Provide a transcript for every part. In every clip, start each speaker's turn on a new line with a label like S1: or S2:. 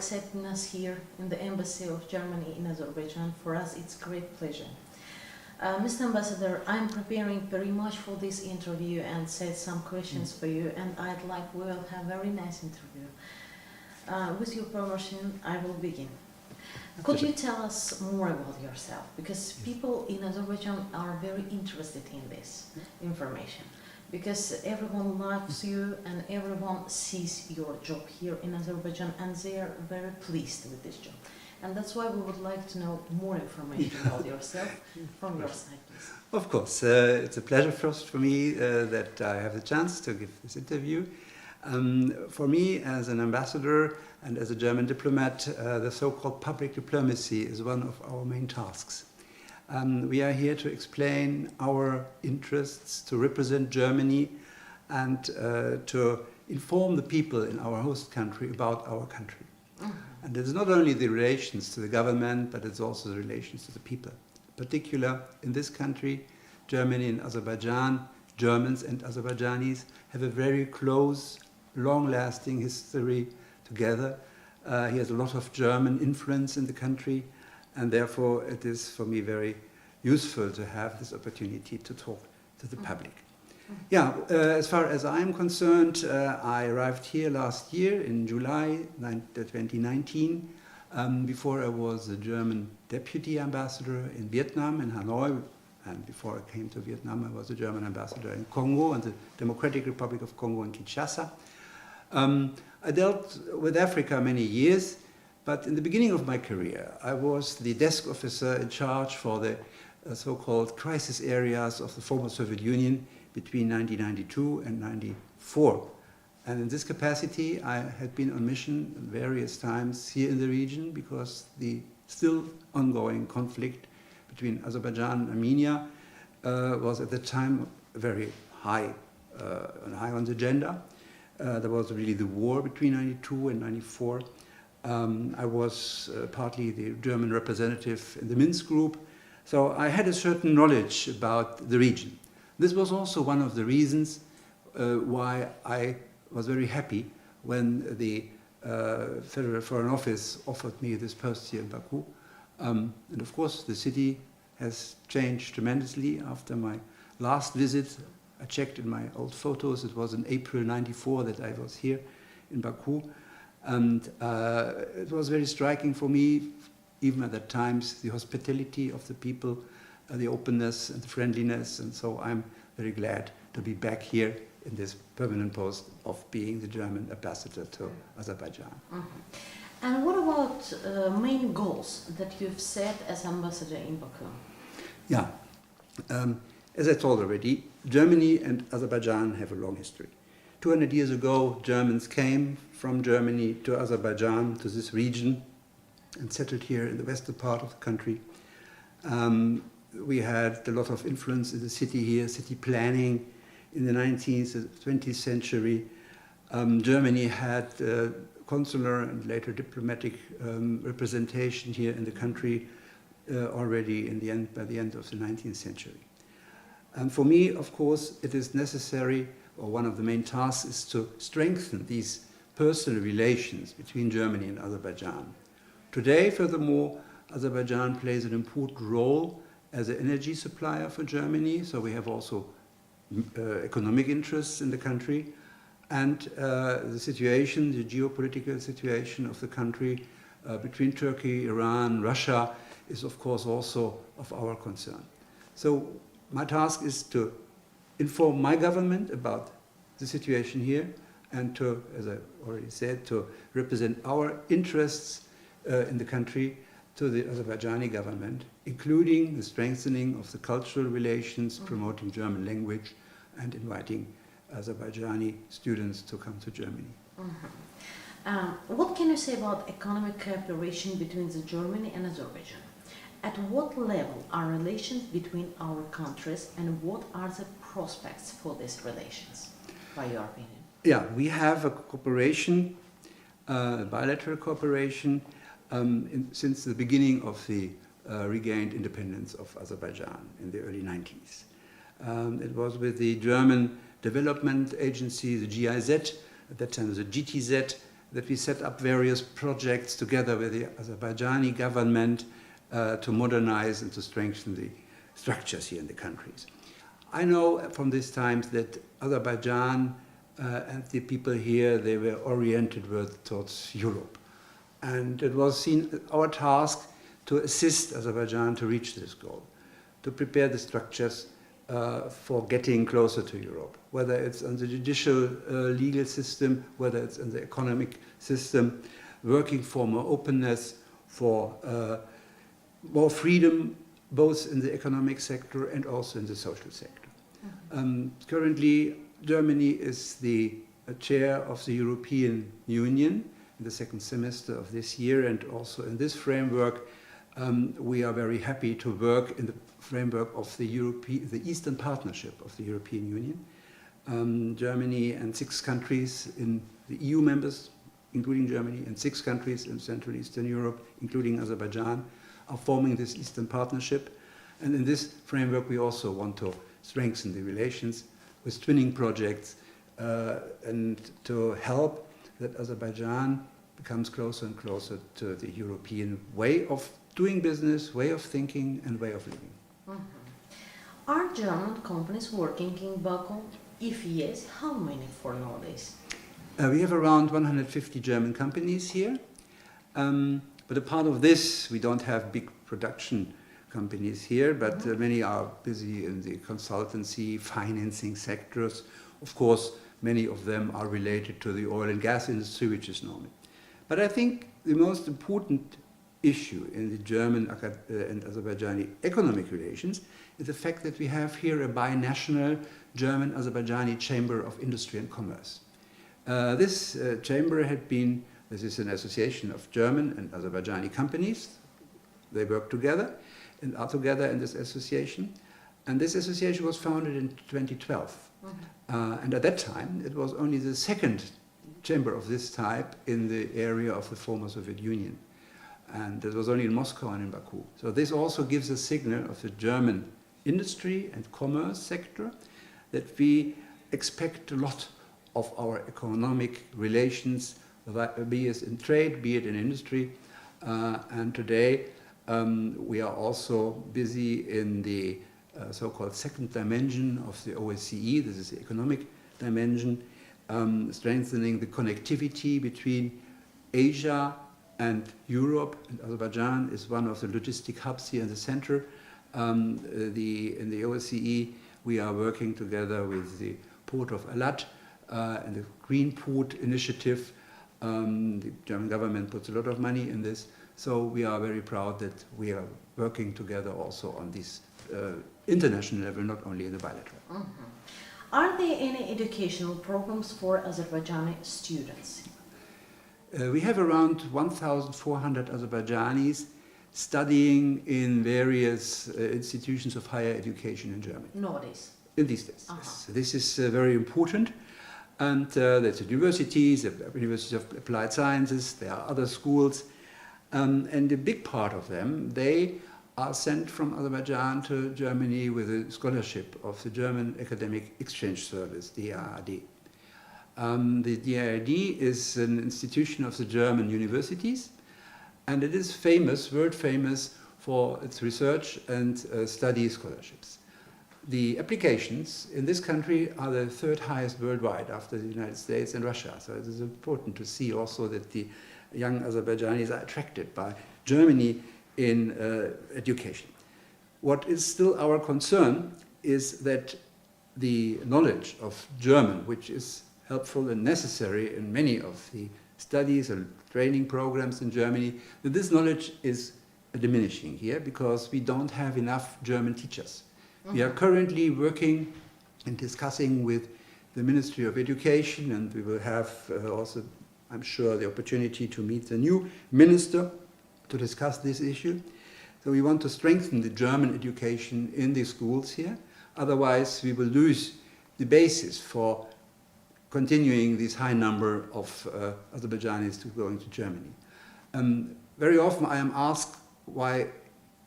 S1: accepting us here in the Embassy of Germany in Azerbaijan. For us, it's a great pleasure. Mr. Ambassador, I'm preparing very much for this interview and set some questions for you, and we will have a very nice interview. With your permission, I will begin. Could you tell us more about yourself? Because people in Azerbaijan are very interested in this information. Because everyone loves you and everyone sees your job here in Azerbaijan, and they are very pleased with this job. And that's why we would like to know more information about yourself from your side, please.
S2: Of course, it's a pleasure first for me that I have the chance to give this interview. For me, as an ambassador and as a German diplomat, the so-called public diplomacy is one of our main tasks. We are here to explain our interests, to represent Germany, and to inform the people in our host country about our country. And it's not only the relations to the government, but it's also the relations to the people. In particular, in this country, Germany and Azerbaijan, Germans and Azerbaijanis have a very close, long-lasting history together. He has a lot of German influence in the country, and therefore it is for me very useful to have this opportunity to talk to the public. Yeah, as far as I'm concerned, I arrived here last year in July 2019. Before I was the German deputy ambassador in Vietnam, in Hanoi, and before I came to Vietnam, I was the German ambassador in Congo and the Democratic Republic of Congo in Kinshasa. I dealt with Africa many years, but in the beginning of my career, I was the desk officer in charge for the so-called crisis areas of the former Soviet Union between 1992 and 1994. And in this capacity, I had been on mission various times here in the region because the still ongoing conflict between Azerbaijan and Armenia was at the time very high on the agenda. There was really the war between 1992 and 1994. I was partly the German representative in the Minsk group, so I had a certain knowledge about the region. This was also one of the reasons why I was very happy when the Federal Foreign Office offered me this post here in Baku. And of course, the city has changed tremendously after my last visit. I checked in my old photos. It was in April '94 that I was here in Baku. And it was very striking for me, even at that times, the hospitality of the people, the openness and the friendliness. And so I'm very glad to be back here in this permanent post of being the German ambassador to Azerbaijan.
S1: And what about main goals that you've set as ambassador in Baku?
S2: Yeah, as I told already, Germany and Azerbaijan have a long history. 200 years ago, Germans came from Germany to Azerbaijan, to this region, and settled here in the western part of the country. We had a lot of influence in the city here, city planning in the 19th and 20th century. Germany had consular and later diplomatic representation here in the country already by the end of the 19th century. And for me, of course, it is necessary, or one of the main tasks is to strengthen these personal relations between Germany and Azerbaijan. Today, furthermore, Azerbaijan plays an important role as an energy supplier for Germany, so we have also economic interests in the country, and the situation, the geopolitical situation of the country between Turkey, Iran, Russia is of course also of our concern. So my task is to inform my government about the situation here and to, as I already said, to represent our interests in the country to the Azerbaijani government, including the strengthening of the cultural relations, promoting German language, and inviting Azerbaijani students to come to Germany.
S1: What can you say about economic cooperation between Germany and Azerbaijan? At what level are relations between our countries, and what are the prospects for these relations, by your opinion?
S2: Yeah, we have a cooperation, bilateral cooperation, since the beginning of the regained independence of Azerbaijan in the early 90s. It was with the German Development Agency, the GIZ, at that time it was the GTZ, that we set up various projects together with the Azerbaijani government to modernize and to strengthen the structures here in the countries. I know from these times that Azerbaijan and the people here, they were oriented towards Europe. And it was seen our task to assist Azerbaijan to reach this goal, to prepare the structures for getting closer to Europe, whether it's on the judicial legal system, whether it's in the economic system, working for more openness, for more freedom, both in the economic sector and also in the social sector. Currently, Germany is the chair of the European Union in the second semester of this year, and also in this framework, we are very happy to work in the framework of the Eastern Partnership of the European Union. Germany and 6 countries in the EU members, including Germany, and 6 countries in Central Eastern Europe, including Azerbaijan, are forming this Eastern Partnership. And in this framework, we also want to strengthen the relations with twinning projects and to help that Azerbaijan becomes closer and closer to the European way of doing business, way of thinking, and way of living.
S1: Are German companies working in Baku? If yes, how many for nowadays?
S2: We have around 150 German companies here. But a part of this, we don't have big production companies here, but many are busy in the consultancy, financing sectors. Of course, many of them are related to the oil and gas industry, which is normal. But I think the most important issue in the German and Azerbaijani economic relations is the fact that we have here a binational German-Azerbaijani Chamber of Industry and Commerce. This chamber this is an association of German and Azerbaijani companies. They work together and are together in this association. And this association was founded in 2012. And at that time, it was only the second chamber of this type in the area of the former Soviet Union. And it was only in Moscow and in Baku. So this also gives a signal of the German industry and commerce sector that we expect a lot of our economic relations, be it in trade, be it in industry. And today we are also busy in the so-called second dimension of the OSCE. This is the economic dimension, strengthening the connectivity between Asia and Europe. And Azerbaijan is one of the logistic hubs here in the center. In the OSCE, we are working together with the port of Alat and the Green Port Initiative. The German government puts a lot of money in this. So we are very proud that we are working together also on this international level, not only in the bilateral.
S1: Are there any educational programs for Azerbaijani students?
S2: We have around 1,400 Azerbaijanis studying in various institutions of higher education in Germany.
S1: Nowadays?
S2: In these days, yes. This is very important. And there's universities, the University of Applied Sciences, there are other schools. And a big part of them, they are sent from Azerbaijan to Germany with a scholarship of the German Academic Exchange Service, DAAD. The DAAD is an institution of the German universities, and it is famous, world famous, for its research and study scholarships. The applications in this country are the 3rd highest worldwide after the United States and Russia. So it is important to see also that the young Azerbaijanis are attracted by Germany in education. What is still our concern is that the knowledge of German, which is helpful and necessary in many of the studies and training programs in Germany, that this knowledge is diminishing here because we don't have enough German teachers. We are currently working and discussing with the Ministry of Education, and we will have also, I'm sure, the opportunity to meet the new minister to discuss this issue. So we want to strengthen the German education in the schools here. Otherwise, we will lose the basis for continuing this high number of Azerbaijanis to going to Germany. Very often I am asked why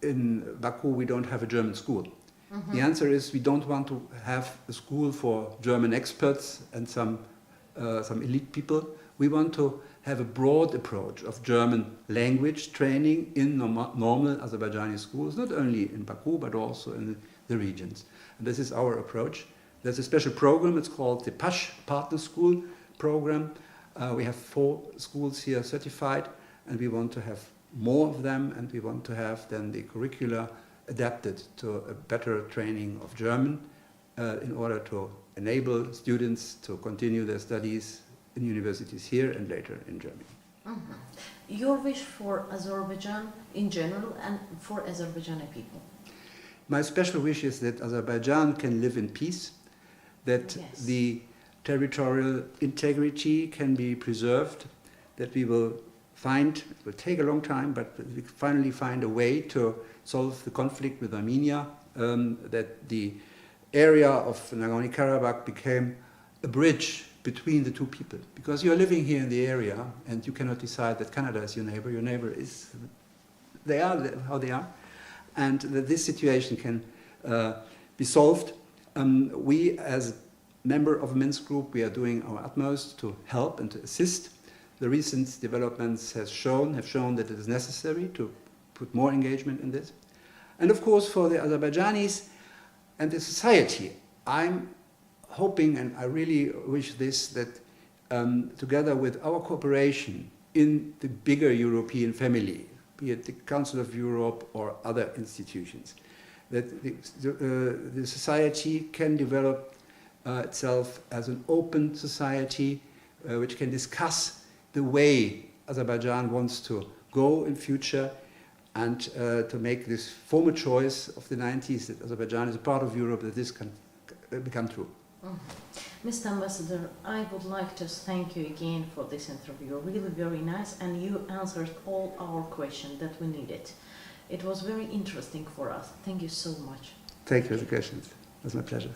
S2: in Baku we don't have a German school. The answer is we don't want to have a school for German experts and some elite people. we want to have a broad approach of German language training in normal Azerbaijani schools, not only in Baku, but also in the regions. And this is our approach. There's a special program, it's called the PASH, Partner School Program. We have 4 schools here certified, and we want to have more of them, and we want to have then the curricula adapted to a better training of German in order to enable students to continue their studies in universities here and later in Germany.
S1: Mm-hmm. Your wish for Azerbaijan in general and for Azerbaijani people?
S2: My special wish is that Azerbaijan can live in peace, that
S1: Yes.
S2: the territorial integrity can be preserved, that we will find, it will take a long time, but we finally find a way to solve the conflict with Armenia, that the area of Nagorno-Karabakh became a bridge between the two people. Because you're living here in the area and you cannot decide that Canada is your neighbor is, they are how they are, and that this situation can be solved. We as member of a Minsk group, we are doing our utmost to help and to assist. The recent developments have shown that it is necessary to put more engagement in this. And of course for the Azerbaijanis and the society, I'm hoping, and I really wish this, that together with our cooperation in the bigger European family, be it the Council of Europe or other institutions, that the society can develop itself as an open society which can discuss the way Azerbaijan wants to go in future, and to make this former choice of the 90s that Azerbaijan is a part of Europe, that this can become true.
S1: Mm-hmm. Mr. Ambassador, I would like to thank you again for this interview. Really very nice, and you answered all our questions that we needed. It was very interesting for us. Thank you so much.
S2: Thank you for the questions. It was my pleasure.